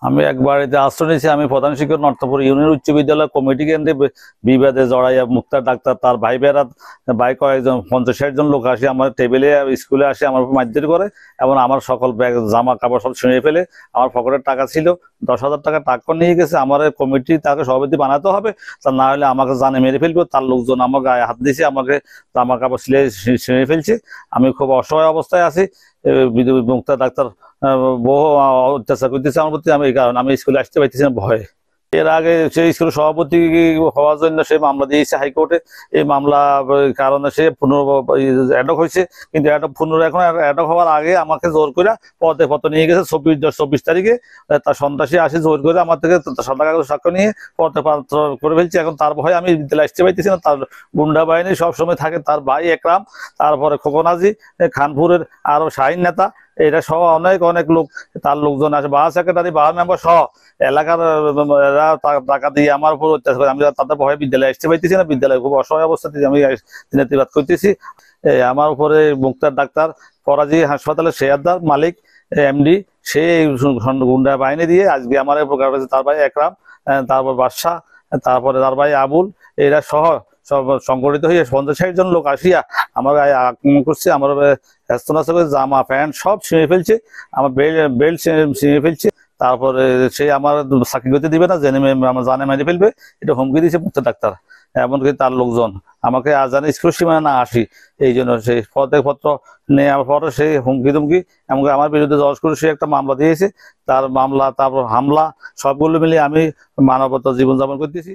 আমি এক বাড়িতে আশ্রয় নিয়েছি। আমি প্রধান শিক্ষক নর্থপুর ইউনিয়ন উচ্চ বিদ্যালয় কমিটি কেন্দ্রে বিবাদে জড়াইয়া মুক্তার ডাক্তার তার ভাই বেড়া ভাই কয়েকজন 50-60 জন লোক আসে আমার টেবিলে স্কুলে আসে আমার উপর মারধর করে এবং আমার সকল ব্যাগ জামা কাপড় সব ছিঁড়ে ফেলে। আমার পকেটের টাকা ছিল 10,000 টাকা টাকা নিয়ে গেছে। আমার কমিটি তাকে সভাপতি বানাতে হবে, তা না হলে আমাকে জানে মেরে ফেলবে। তার লোকজন আমার গায়ে হাত দিয়েছে, আমাকে জামা কাপড় ছিঁড়ে ফেলছে। আমি খুব অসহায় অবস্থায় আছি। মুক্তার ডাক্তার বহু অত্যাচার করতেছে আমার প্রতি। আমি এই কারণে আমি স্কুলে আসতে পারতেছি না ভয়ে। এর আগে সেই স্কুলের সভাপতি হওয়ার জন্য সে মামলা দিয়েছে হাইকোর্টে। এই মামলা কারণে সে অ্যাডক হয়েছে, কিন্তু পুনরায় এখন অ্যাডক হওয়ার আগে আমাকে জোর করে পদে পত্র নিয়ে গেছে 24 তারিখে। তার সন্ত্রাসী আসে জোর করে আমার থেকে সাদা কাগজ সাক্ষ্য নিয়ে পদে পাত্র করে ফেলছে। এখন তার ভয়ে আমি বিদ্যালয়ে আসতে পারতেছি না। তার গুন্ডা বাহিনী সবসময় থাকে, তার ভাই একরাম, তারপরে খোকনাজি, খানপুরের আরো শাহিন নেতা, এটা সহ অনেক অনেক লোক, তার লোকজন আছে, বাস সেক্রেটারি, বাস মেম্বার সহ এলাকার টাকা দিয়ে আমার উপর অত্যাচার করে। আমি তাদের ভয়ে বিদ্যালয়ে আসতে পারতেছি না। বিদ্যালয়ে খুব অসহায় অবস্থাতে আমি দিনাতিবাদ করতেছি। আমার উপরে মুক্তার ডাক্তার ফরাজি হাসপাতালের শেয়ারদার মালিক এমডি, সে গুন্ডা বাহিনী দিয়ে আজকে আমার প্রকার করেছে। তার ভাই একরাম, তারপর বাদশাহ, তারপরে তার ভাই আবুল, এরা সহ সব সংগঠিত হয়ে 50-60 জন লোক আসিয়া আমার গায়ে আক্রমণ করছে। আমার জামা প্যান্ট সব ছিঁড়ে ফেলছে, আমার বেল্ট ছিঁড়ে ফেলছে। তারপরে সে আমার চাকরি করতে দিবে না, জেনে আমার জানে মেরে ফেলবে, এটা হুমকি দিয়েছে মুক্তার ডাক্তার। এমনকি তার লোকজন আমাকে আজানে স্কুল সীমানা না আসি, এই জন্য সেই পত্র নেওয়ার পরে সে হুমকি তুমকি এমনকি আমার বিরুদ্ধে জজ করে সে একটা মামলা দিয়েছে। তার মামলা, তারপর হামলা, সবগুলো মিলিয়ে আমি মানবতা জীবনযাপন করতেছি।